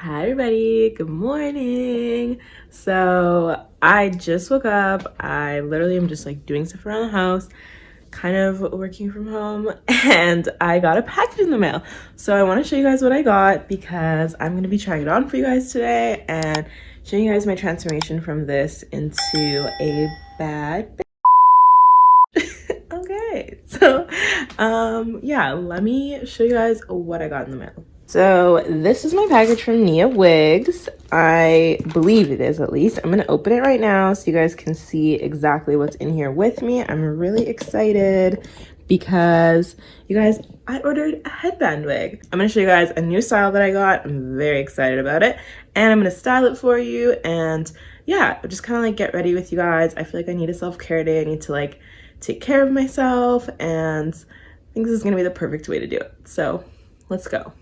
Hi everybody, good morning. So I just woke up. I literally am just like doing stuff around the house, kind of working from home, and I got a package in the mail. So I want to show you guys what I got because I'm going to be trying it on for you guys today and showing you guys my transformation from this into a bad okay, so yeah, let me show you guys what I got in the mail. So this is my package from NiaWigs. I believe it is, at least. I'm gonna open it right now so you guys can see exactly what's in here with me. I'm really excited because you guys, I ordered a headband wig. I'm gonna show you guys a new style that I got. I'm very excited about it, and I'm gonna style it for you. And yeah, just kind of like get ready with you guys. I feel like I need a self-care day. I need to like take care of myself, and I think this is gonna be the perfect way to do it. So let's go.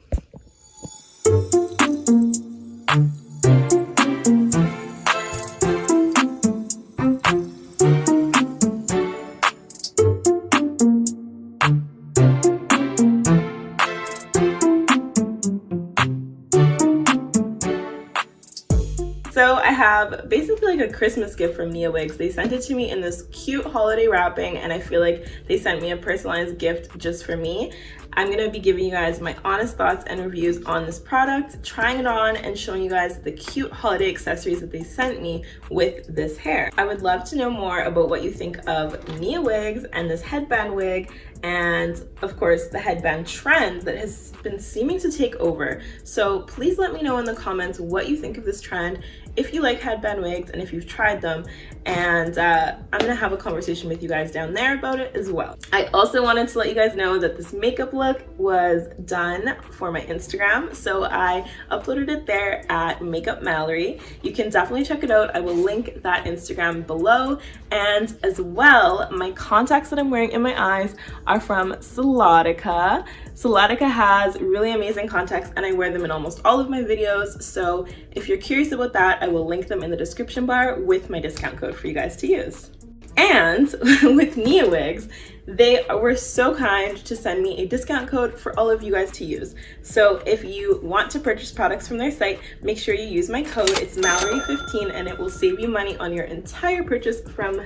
So I have basically like a Christmas gift from NiaWigs. They sent it to me in this cute holiday wrapping, and I feel like they sent me a personalized gift just for me. I'm gonna be giving you guys my honest thoughts and reviews on this product, trying it on, and showing you guys the cute holiday accessories that they sent me with this hair. I would love to know more about what you think of NiaWigs and this headband wig, and of course the headband trend that has been seeming to take over. So please let me know in the comments what you think of this trend, if you like headband wigs and if you've tried them, and I'm gonna have a conversation with you guys down there about it as well. I also wanted to let you guys know that this makeup look was done for my Instagram, so I uploaded it there at Makeup Mallory. You can definitely check it out. I will link that Instagram below, and as well, my contacts that I'm wearing in my eyes are from Soulatica. Soulatica has really amazing contacts, and I wear them in almost all of my videos, so if you're curious about that, I will link them in the description bar with my discount code for you guys to use. And with NiaWigs, they were so kind to send me a discount code for all of you guys to use. So if you want to purchase products from their site, make sure you use my code. It's Mallory15, and it will save you money on your entire purchase from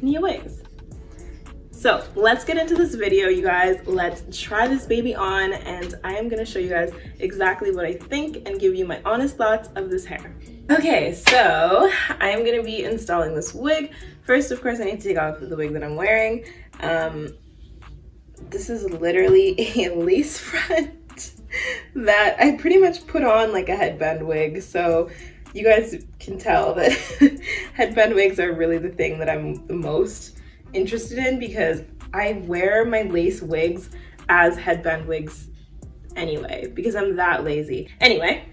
NiaWigs. So let's get into this video, you guys. Let's try this baby on, and I am gonna show you guys exactly what I think and give you my honest thoughts of this hair. Okay, so I am gonna be installing this wig. First, of course, I need to take off the wig that I'm wearing. This is literally a lace front that I pretty much put on like a headband wig. So you guys can tell that headband wigs are really the thing that I'm the most interested in, because I wear my lace wigs as headband wigs anyway, because I'm that lazy. Anyway,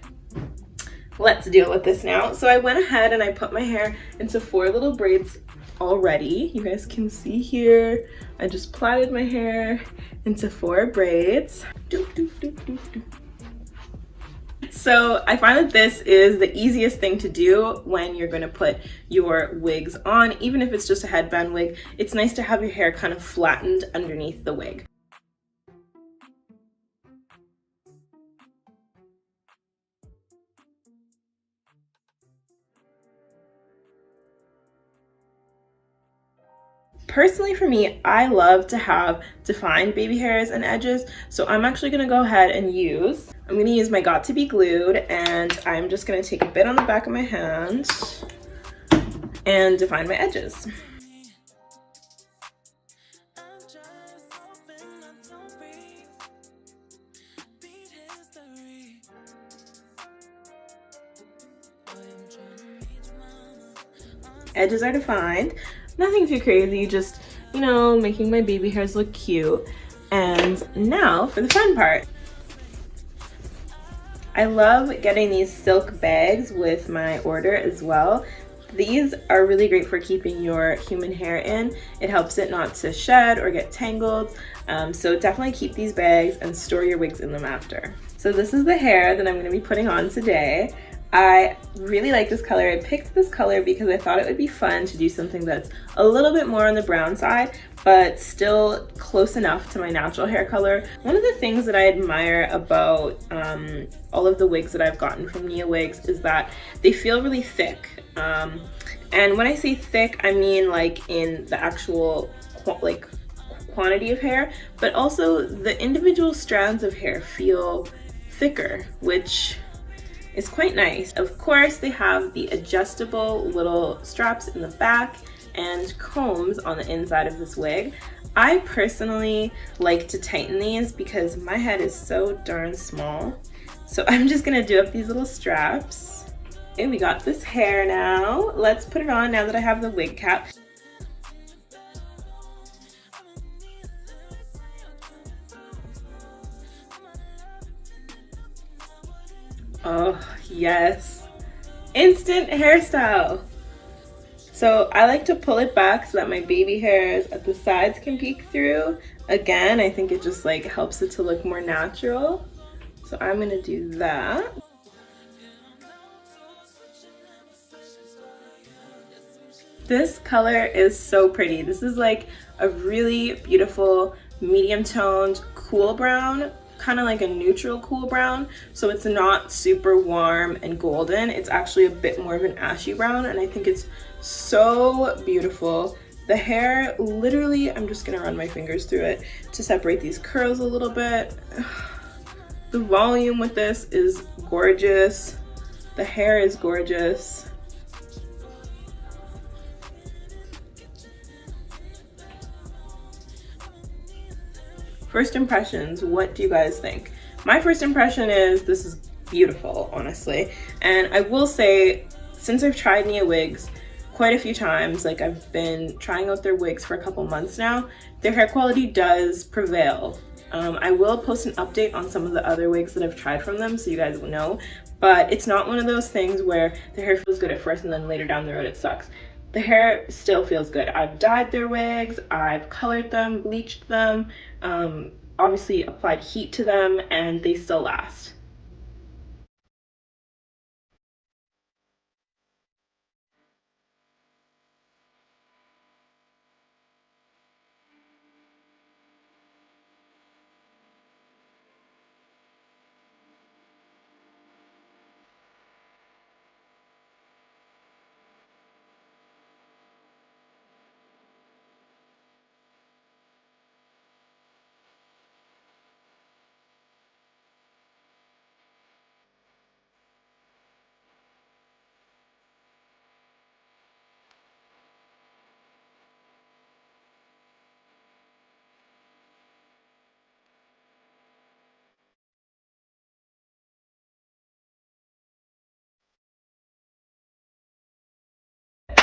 let's deal with this now. So I went ahead and I put my hair into 4 little braids already. You guys can see here, I just plaited my hair into 4 braids. So I find that this is the easiest thing to do when you're going to put your wigs on, even if it's just a headband wig. It's nice to have your hair kind of flattened underneath the wig. Personally, for me, I love to have defined baby hairs and edges, so I'm actually going to go ahead and I'm going to use my Got To Be Glued, and I'm just going to take a bit on the back of my hand and define my edges. Edges are defined. Nothing too crazy, just, you know, making my baby hairs look cute. And now for the fun part. I love getting these silk bags with my order as well. These are really great for keeping your human hair in. It helps it not to shed or get tangled. So definitely keep these bags and store your wigs in them after. So this is the hair that I'm going to be putting on today. I really like this color. I picked this color because I thought it would be fun to do something that's a little bit more on the brown side, but still close enough to my natural hair color. One of the things that I admire about all of the wigs that I've gotten from NiaWigs is that they feel really thick. And when I say thick, I mean like in the actual quantity of hair, but also the individual strands of hair feel thicker, which is quite nice. Of course, they have the adjustable little straps in the back and combs on the inside of this wig. I personally like to tighten these because my head is so darn small. So I'm just gonna do up these little straps. Okay, we got this hair now. Let's put it on now that I have the wig cap. Oh, yes. Instant hairstyle. So I like to pull it back so that my baby hairs at the sides can peek through. Again, I think it just like helps it to look more natural. So I'm gonna do that. This color is so pretty. This is like a really beautiful medium toned cool brown, kind of like a neutral cool brown. So it's not super warm and golden. It's actually a bit more of an ashy brown, and I think it's so beautiful. The hair, literally, I'm just gonna run my fingers through it to separate these curls a little bit. The volume with this is gorgeous. The hair is gorgeous. First impressions, what do you guys think? My first impression is this is beautiful, honestly. And I will say, since I've tried NiaWigs quite a few times, like I've been trying out their wigs for a couple months now, their hair quality does prevail. I will post an update on some of the other wigs that I've tried from them so you guys will know, but it's not one of those things where the hair feels good at first and then later down the road it sucks. The hair still feels good. I've dyed their wigs, I've colored them, bleached them, obviously applied heat to them, and they still last.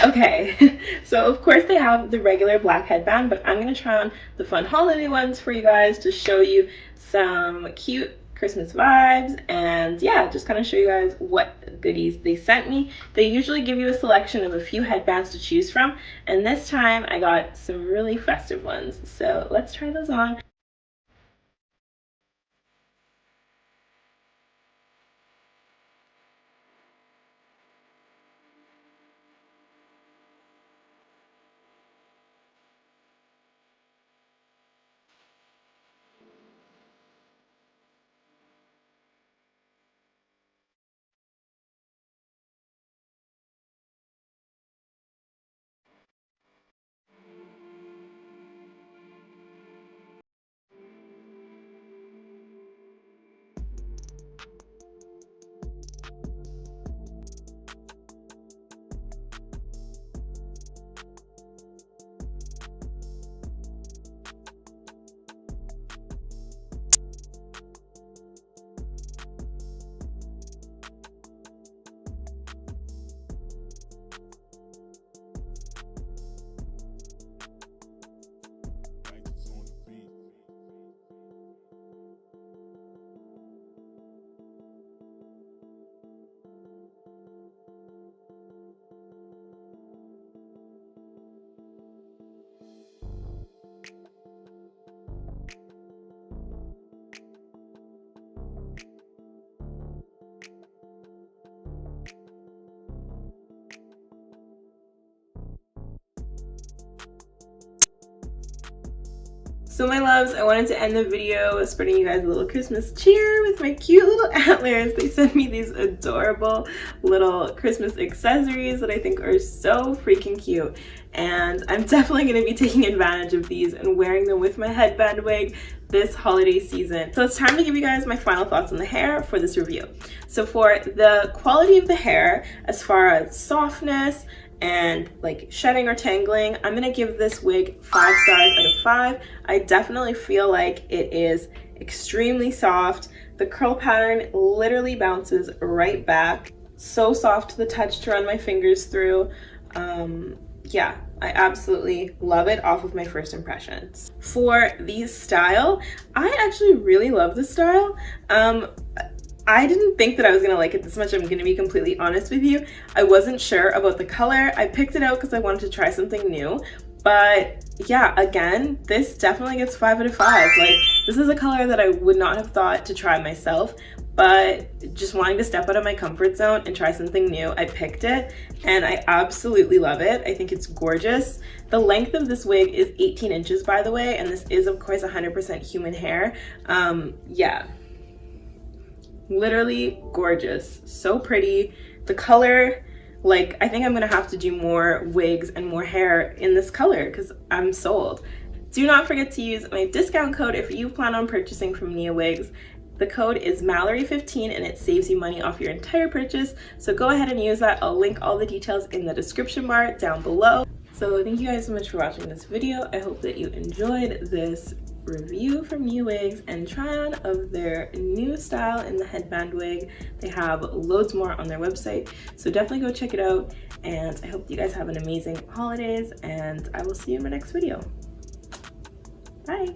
Okay, so of course they have the regular black headband, but I'm gonna try on the fun holiday ones for you guys to show you some cute Christmas vibes, and yeah, just kind of show you guys what goodies they sent me. They usually give you a selection of a few headbands to choose from, and this time I got some really festive ones. So let's try those on. So my loves, I wanted to end the video spreading you guys a little Christmas cheer with my cute little antlers. They sent me these adorable little Christmas accessories that I think are so freaking cute. And I'm definitely going to be taking advantage of these and wearing them with my headband wig this holiday season. So it's time to give you guys my final thoughts on the hair for this review. So for the quality of the hair, as far as softness and like shedding or tangling, I'm gonna give this wig 5 stars out of 5. I definitely feel like it is extremely soft. The curl pattern literally bounces right back. So soft to the touch to run my fingers through. Yeah, I absolutely love it off of my first impressions. For the style, I actually really love the style. I didn't think that I was gonna like it this much, I'm gonna be completely honest with you. I wasn't sure about the color. I picked it out because I wanted to try something new. But yeah, again, this definitely gets 5 out of 5. Like, this is a color that I would not have thought to try myself, but just wanting to step out of my comfort zone and try something new, I picked it and I absolutely love it. I think it's gorgeous. The length of this wig is 18 inches, by the way, and this is of course 100% human hair. Yeah. Literally gorgeous, so pretty. The color, like, I think I'm gonna have to do more wigs and more hair in this color because I'm sold. Do not forget to use my discount code if you plan on purchasing from NiaWigs. The code is Mallory15 and it saves you money off your entire purchase, so go ahead and use that. I'll link all the details in the description bar down below. So thank you guys so much for watching this video. I hope that you enjoyed this review from NiaWigs and try on of their new style in the headband wig. They have loads more on their website, so definitely go check it out. And I hope you guys have an amazing holidays, and I will see you in my next video. Bye.